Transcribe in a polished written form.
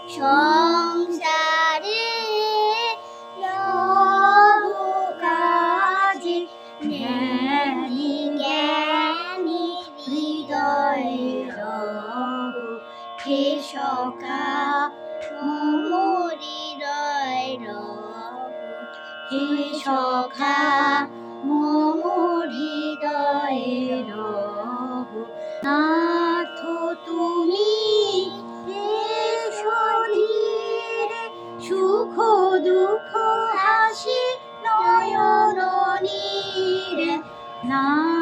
সংসারে লব কাজে জ্ঞানী জ্ঞানী হৃদয় রব হে সখা মম হৃদয় রব হে সখা মম হৃদয় রব নাথ তুমি এসো ধীরে সুখ দুঃখ হাসি নয়ন নীরে না